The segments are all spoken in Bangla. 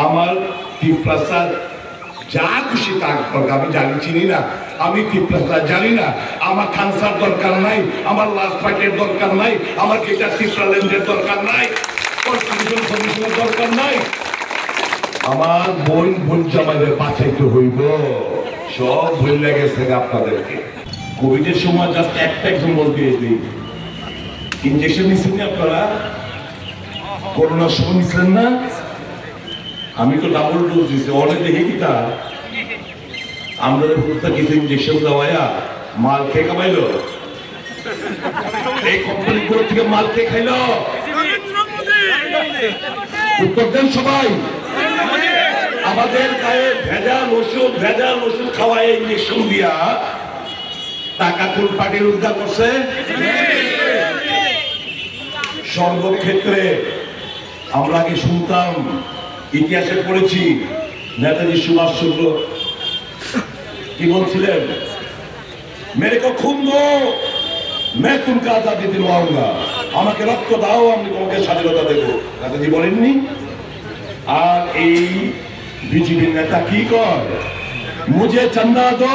আমার টিপ্রাসাদ যা খুশি তা আমি জানি চিনি না, আমি টিপ্রাসাদ জানি না। আমার থানসার দরকার নাই, আমার লাস্ট ফাইটের দরকার নাই, আমার গিটার টিপ্রালেন্ডের দরকার নাই, কনস্টিটিউশন দরকার নাই। আমার বোন জামাইদের বাঁচাইতে হইব, সব ভুল লেগেছে আপনাদেরকে। কোভিডের সময় জাস্ট একটা এক্সাম্পল দিয়ে দিই, ইনজেকশন নিচ্ছেন না আপনারা? করোনার সময় নিচ্ছেন না? আমি তো ডাবল ডোজ দিচ্ছি, অনেক দেখি কি তা আমরা কিছু ইনজেকশন দেওয়া মাল খেয়ে কামাইল, এই কোম্পানিগুলো থেকে মাল খেয়ে খাইল। উত্তর দেন সবাই। আমাদের গায়ে ভেজাল ওষুধ খাওয়ায় ইনজেকশন দিয়া টাকা কোন পার্টির উদ্ধার করছে? সর্বক্ষেত্রে আমরা আগে শুনতাম, ইতিহাসে পড়েছি, নেতাজি সুভাষচন্দ্র কি বলছিলেন, মেরে কো খুন দো मैं तुमको आजादी दिलवाऊंगा, আমাকে রক্ত দাও আমি তোমাকে স্বাধীনতা দেব, নেতাজি বলেননি? আর এই বিজেপি নেতা কি কয়, मुझे चंदा दो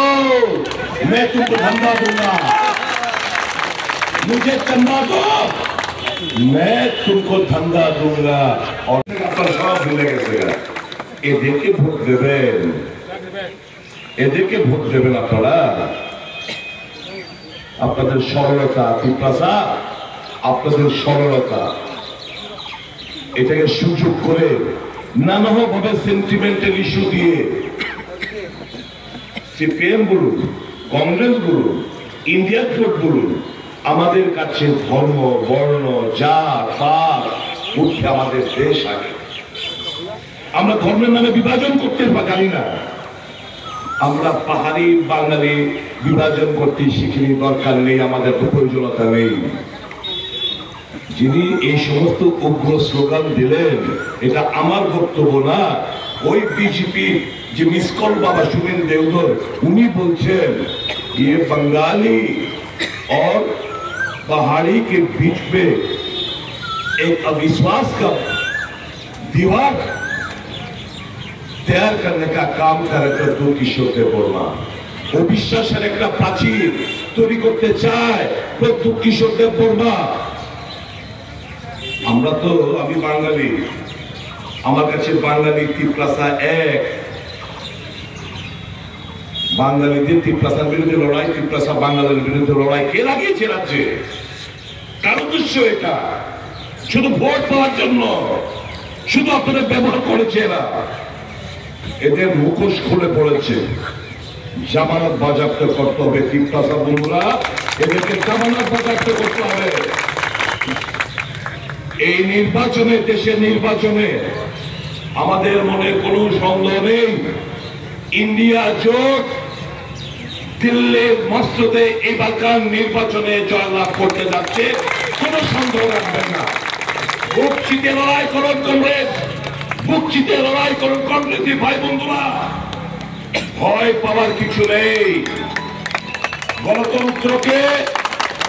मैं तुमको धंधा दूंगा, मुझे चंदा दो मैं तुमको धंधा दूंगा। और আপনারা সব ভুলে গেছে, এদেরকে ভোট দেবেন, এদেরকে ভোট দেবেন আপনারা। আপনাদের সরলতা, টিপ্রাসা আপনাদের সরলতা, এটাকে সুযোগ করে নানাভাবে সেন্টিমেন্টাল ইস্যু দিয়ে সিপিএম বলুন, কংগ্রেস বলুন, ইন্ডিয়া জোট বলুন, আমাদের কাছে ধর্ম বর্ণ জাত পাত উঠে আমাদের দেশ আগে। আমরা ধর্মের নামে বিভাজন করতে জানি না, আমরা পাহাড়ি বাঙালি বিভাজন করতে শিখিনি, দরকার নেই, আমাদের তো প্রয়োজনীয়তা নেই। যিনি এই সমস্ত উগ্র স্লোগান দিলেন, এটা আমার বক্তব্য না, ওই বিজেপি যে মিসকল বাবা সুমেন দেওধর উনি বলছেন, ये बंगाली और पहाड़ी के बीच में एक अविश्वास का दीवार तैयार करने का काम करेगा दो किशोर देव वर्मा। অবিশ্বাসের একটা প্রাচীর তৈরি করতে চায় প্রত্যুক কিশোর দেব বর্মা। আমরা তো, আমি বাঙালি, আমার কাছে বাঙালি টিপ্রাসা এক, বাঙালিদের টিপ্রাসার বিরুদ্ধে লড়াই, টিপ্রাসা বাঙালির বিরুদ্ধে লড়াই কে লাগিয়েছে রাজ্যে? কার উদ্দেশ্য এটা? শুধু ভোট পাওয়ার জন্য, শুধু আপনাদের ব্যবহার করেছে এরা। এদের মুখোশ খুলে পড়েছে, জামানত বাজেয়াপ্ত করতে হবে। টিপ্রাসা বন্ধুরা, এদেরকে জামানত বাজেয়াপ্ত করতে হবে। এই নির্বাচনে, দেশের নির্বাচনে আমাদের মনে কোনো সন্দেহ নেই, ইন্ডিয়া জোট দিল্লির মসজিদে এবারকার নির্বাচনে জয়লাভ করতে যাচ্ছে, কোনো সন্দেহ রাখবেন না। বুক চিতে লড়াই করুন কংগ্রেস, বুক চিতে লড়াই করুন কংগ্রেসী ভাই বন্ধুরা, ভয় পাওয়ার কিছু নেই। গণতন্ত্রকে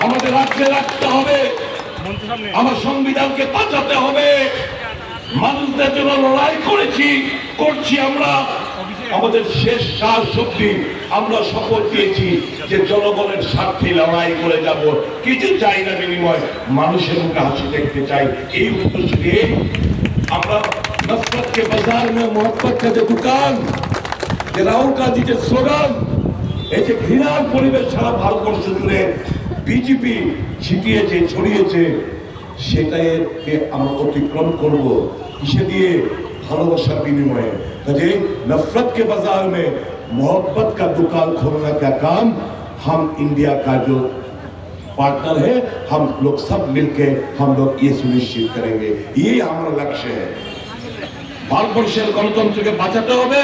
আমাদের রাজ্যে রাখতে হবে, আমার সংবিধানকে বাঁচাতে হবে, মানুষদের জন্য লড়াই করছি আমরা। আমাদের শেষ শ্বাস শক্তি আমরা শপথ দিয়েছি যে জনগণের স্বার্থে লড়াই করে যাব, কিছু চাই না বিনিময়, মানুষের মুখে হাসি দেখতে চাই। এই উদ্দেশ্য নিয়ে আমরা নফরত কে বাজার মে মোহব্বত কা যে দোকান, যে রাহুল গান্ধী যে স্লোগান, এই যে ঘৃণার পরিবেশ সারা ভারতবর্ষ জুড়ে বিজেপি ছিটিয়েছে, ছড়িয়েছে, সেটাকে আমরা অতিক্রম করব কিসে দিয়ে? ভালোবাসার বিনিময়ে। কাজে नफरत के बाजार में मोहब्बत का दुकान खोलने का काम हम इंडिया का जो पार्टनर है, हम लोग सब मिलके हम लोग ये सुनिश्चित करेंगे, ये हमारा लक्ष्य है। ভারতবর্ষের গণতন্ত্রকে বাঁচাতে হবে,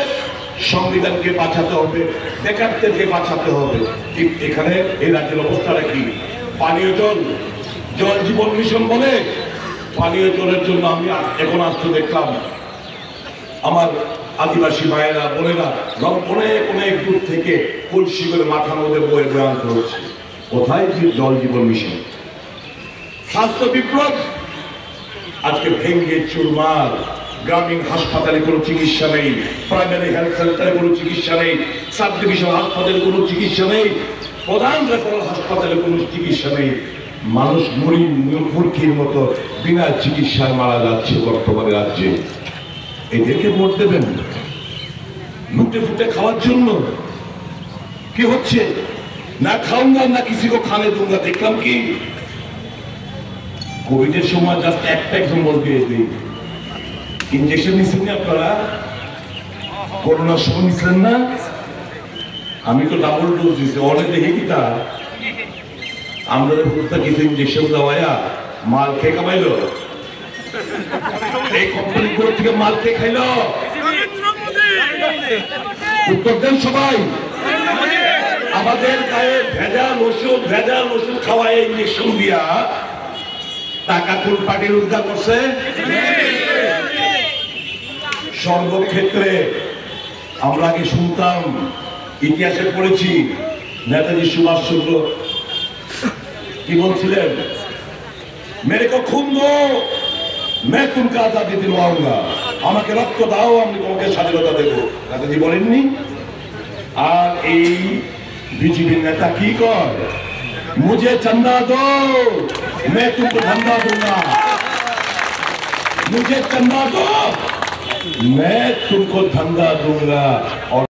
সংবিধানকে বাঁচাতে হবে, বেকারদেরকে বাঁচাতে হবে। ঠিক এখানে এই রাজ্যের অবস্থাটা কি? পানীয় জল, জল জীবন মিশন বলে পানীয় জলের জন্য আমি এখন আসতে দেখলাম আমার আদিবাসী মায়েরা বোনেরা অনেক দূর থেকে কলসি করে মাথার মধ্যে বয়ে বয়ে আনতে হচ্ছে। কোথায় জল জীবন মিশন? স্বাস্থ্য বিপ্লব আজকে ভেঙ্গে চুরমার, গ্রামীণ হাসপাতালে কোনো চিকিৎসা নেই, প্রাইমারি হেলথ সেন্টারে কোনো চিকিৎসা নেই, সাব ডিভিশন হাসপাতালে কোনো চিকিৎসা নেই, প্রধান রেফারেল হাসপাতালে কোনো চিকিৎসা নেই। মানুষ মূর্খের মতো বিনা চিকিৎসায় মারা যাচ্ছে বর্তমানে রাজ্যে। এদেরকে ভোট দেবেন লুটে ফুটে খাওয়ার জন্য? কি হচ্ছে? না খাউঙ্গা না কিসি কো খানে দুঙ্গা। দেখলাম কি কোভিডের সময় জাস্ট একটা এক্সাম্পল দিয়ে দিই, ইঞ্জেকশন নিচ্ছেন আপনারা? করোনার সময় নিচ্ছেন না? আমি তো ডাবল ডোজ দিচ্ছি, অনেক দেখে কি তা আমরা কিছু ইঞ্জেকশন দেওয়া মাল খেয়ে কামাইল, এই কোম্পানিগুলো থেকে মাল খেয়ে খাইল। উত্তর দেন সবাই। আমাদের গায়ে ভেজাল ওষুধ খাওয়ায় ইঞ্জেকশন দিয়া টাকা কোন পার্টি রোজগার করছে? সর্বক্ষেত্রে আমরা আগে শুনতাম, ইতিহাসে পড়েছি, নেতাজি সুভাষচন্দ্র কি বলছিলেন? মেরে কো খুন দো মে তুমকে আজাদি দিলওয়াউঙ্গা, আমাকে রক্ত দাও আমি তোমাকে স্বাধীনতা দেবো। নেতাজি বলেননি? আর এই বিজেপির নেতা কি কর? মুঝে চন্দা দো मैं तुमको धंधा दूंगा, मुझे चंदा दो मैं तुमको धंधा दूंगा। और